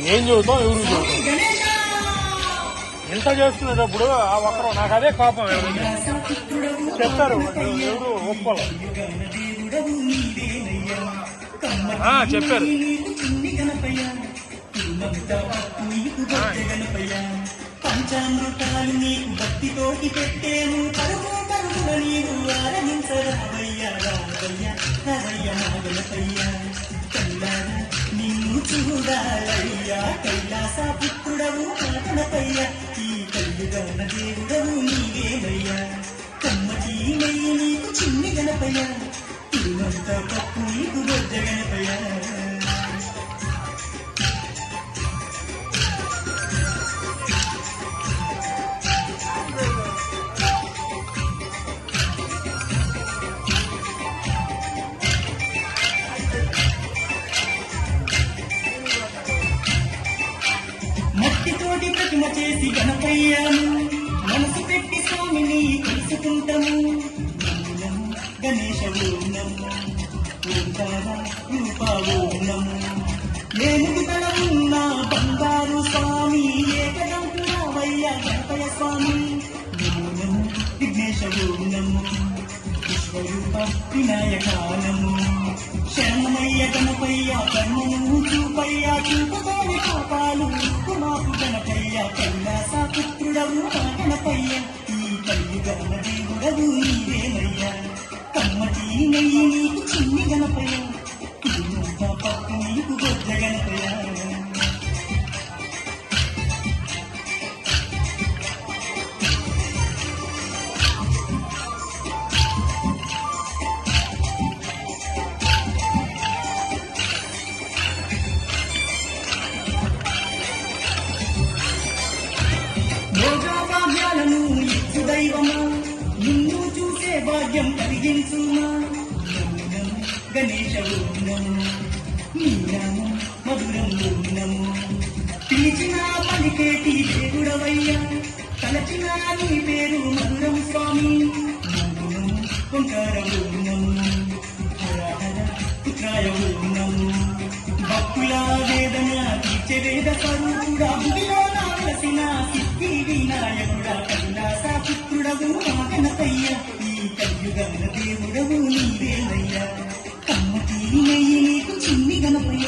ఏం చదువుతాం ఎవరు చదువుతాం ఇంత చేస్తున్నప్పుడు ఆ ఒక్కరు నాకు అదే కోపం చెప్తారు ఎవరు ఒప్పుకోవాలి చెప్పారు పంచామృతాలు నీకు భక్తితోటి పెట్టేను కరువు కరువుల నీవు ఆరగించరావయ్యా రామయ్య రవయ్య నాగలపయ్య కల్లారా నిన్ను చూడాలయ్యా కైలాస పుత్రుడవు కాకనపయ్య ఈ కల్లుగన దేవుడవు నీవేనయ్యా కమ్మటి నెయ్యి నీకు చిన్ని గణపయ్య తిరుమంత పప్పు నీకు బొజ్జ గణపయ్య మట్టితోటి ప్రతిమ చేసి గణపయ్యాను మనసు పెట్టి స్వామిని తెలుసుకుంటాము గణేశ ఓనము ఓంకార రూపా ఓనము నేను తల ఉన్న బంగారు స్వామి ఏకదంతురావయ్య గణపయ్య స్వామి ఓనము విఘ్నేశ ఓనము విశ్వరూప వినాయకానము శరణమయ్య గణపయ్య కర్మను చూపయ్య చూపుతోని పాపాలు మాకు గణపయ్య కైలాస పుత్రుడవు గణపయ్య ఈ కల్లుగన దేవుడవు నీవేనయ్యా కమ్మటి నెయ్యి నీకు చిన్ని గణపయ్య తిరుమంత పప్పు నీకు బొజ్జ గణపయ్య భోగభాగ్యాలను ఇచ్చు దైవమా నిన్ను చూసే భాగ్యం కలిగించుమా గణేశ ఓనము నీ నామం మధురం ఓనము పిలిచిన పలికేటి దేవుడవయ్యా తలచిన నీ పేరు మధురం స్వామి ఓంకార ఓనము హర హర పుత్రాయ ఓనము భక్తుల వేదన తీర్చే వేద స్వరూపుడా భూమిలో నావలసిన సిద్ధి వినాయకుడా కైలాస పుత్రుడవు మా గణపయ్య ఈ కల్యుగన దేవుడవు నీవేనయ్యా కమ్మటి నెయ్యి నీకు చిన్ని గణపయ్య